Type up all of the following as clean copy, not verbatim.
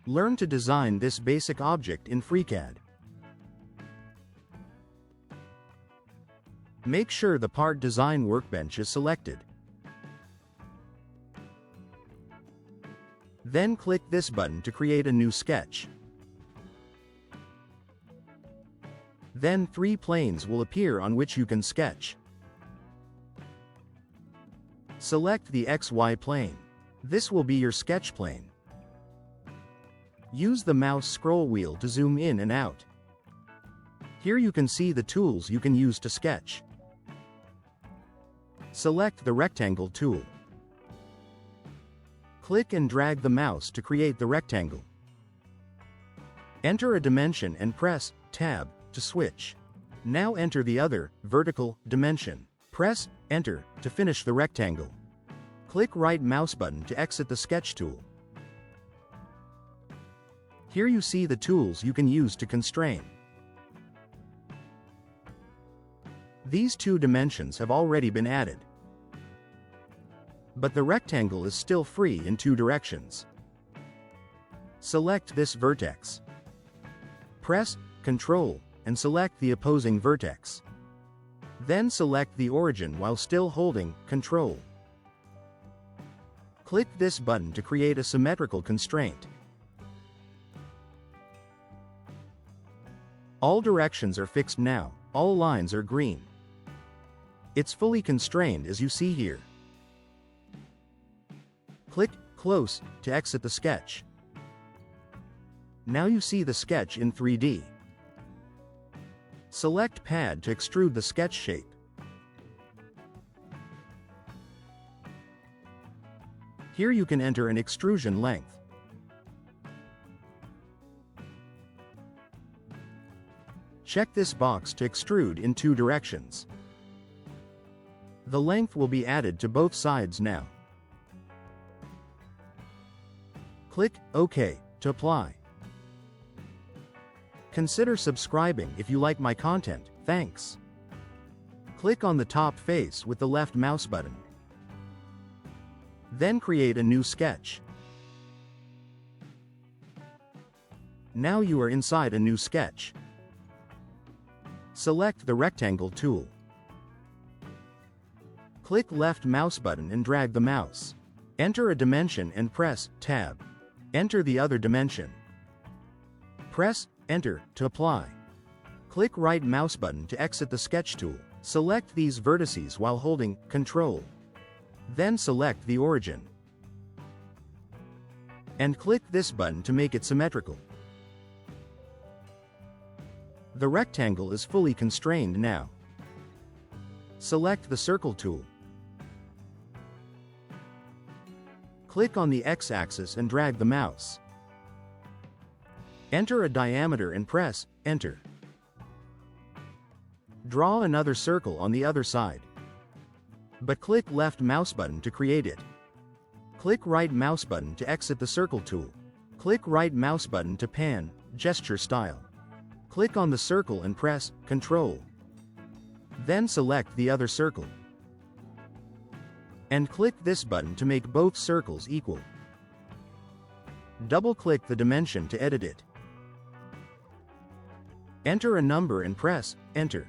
Learn to design this basic object in FreeCAD. Make sure the Part Design workbench is selected. Then click this button to create a new sketch. Then 3 planes will appear on which you can sketch. Select the XY plane. This will be your sketch plane. Use the mouse scroll wheel to zoom in and out. Here you can see the tools you can use to sketch. Select the rectangle tool. Click and drag the mouse to create the rectangle. Enter a dimension and press Tab to switch. Now enter the other, vertical, dimension. Press Enter to finish the rectangle. Click right mouse button to exit the sketch tool. Here you see the tools you can use to constrain. These 2 dimensions have already been added. But the rectangle is still free in 2 directions. Select this vertex. Press Ctrl and select the opposing vertex. Then select the origin while still holding Ctrl. Click this button to create a symmetrical constraint. All directions are fixed now, all lines are green. It's fully constrained as you see here. Click Close to exit the sketch. Now you see the sketch in 3D. Select Pad to extrude the sketch shape. Here you can enter an extrusion length. Check this box to extrude in 2 directions. The length will be added to both sides now. Click OK to apply. Consider subscribing if you like my content. Thanks. Click on the top face with the left mouse button. Then create a new sketch. Now you are inside a new sketch. Select the rectangle tool. Click left mouse button and drag the mouse. Enter a dimension and press Tab. Enter the other dimension. Press Enter to apply. Click right mouse button to exit the sketch tool. Select these vertices while holding Ctrl. Then select the origin. And click this button to make it symmetrical. The rectangle is fully constrained now. Select the circle tool. Click on the X-axis and drag the mouse. Enter a diameter and press Enter. Draw another circle on the other side. But click left mouse button to create it. Click right mouse button to exit the circle tool. Click right mouse button to pan, gesture style. Click on the circle and press Ctrl. Then select the other circle. And click this button to make both circles equal. Double-click the dimension to edit it. Enter a number and press Enter.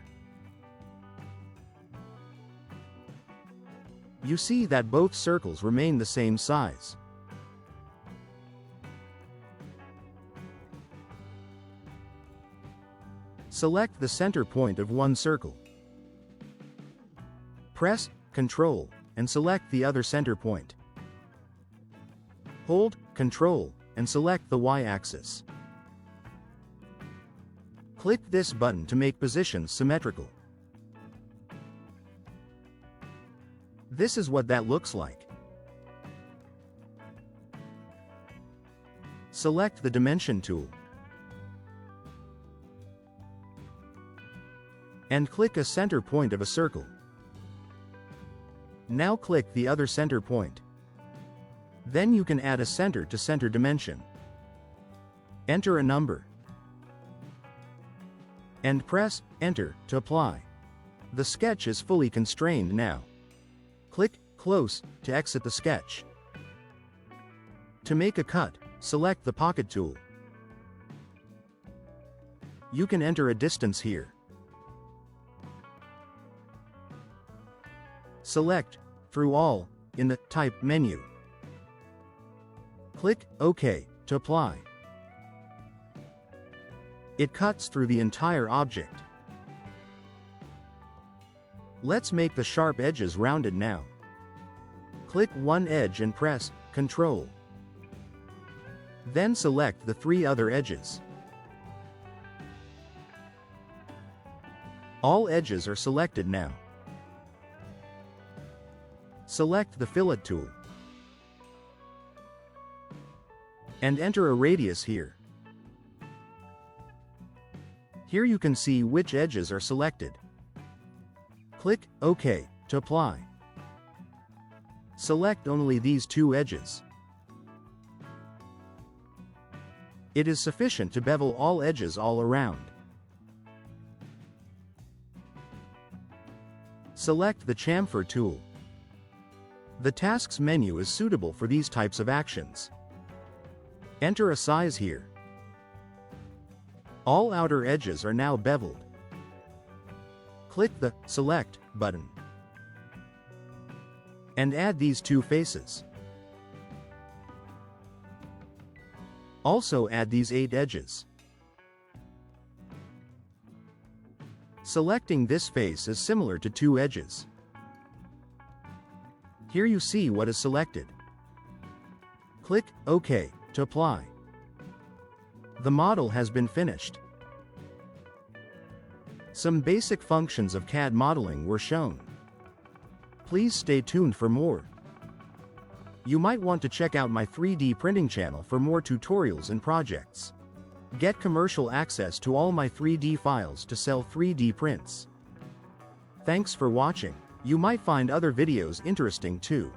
You see that both circles remain the same size. Select the center point of one circle. Press Ctrl and select the other center point. Hold Ctrl and select the Y-axis. Click this button to make positions symmetrical. This is what that looks like. Select the Dimension tool. And click a center point of a circle. Now click the other center point. Then you can add a center to center dimension. Enter a number. And press Enter to apply. The sketch is fully constrained now. Click Close to exit the sketch. To make a cut, select the pocket tool. You can enter a distance here. Select Through All in the Type menu. Click OK to apply. It cuts through the entire object. Let's make the sharp edges rounded now. Click one edge and press Ctrl. Then select the 3 other edges. All edges are selected now. Select the Fillet tool. And enter a radius here. Here you can see which edges are selected. Click OK to apply. Select only these 2 edges. It is sufficient to bevel all edges all around. Select the chamfer tool. The Tasks menu is suitable for these types of actions. Enter a size here. All outer edges are now beveled. Click the Select button. And add these 2 faces. Also add these 8 edges. Selecting this face is similar to 2 edges. Here you see what is selected. Click OK to apply. The model has been finished. Some basic functions of CAD modeling were shown. Please stay tuned for more. You might want to check out my 3D printing channel for more tutorials and projects. Get commercial access to all my 3D files to sell 3D prints. Thanks for watching. You might find other videos interesting too.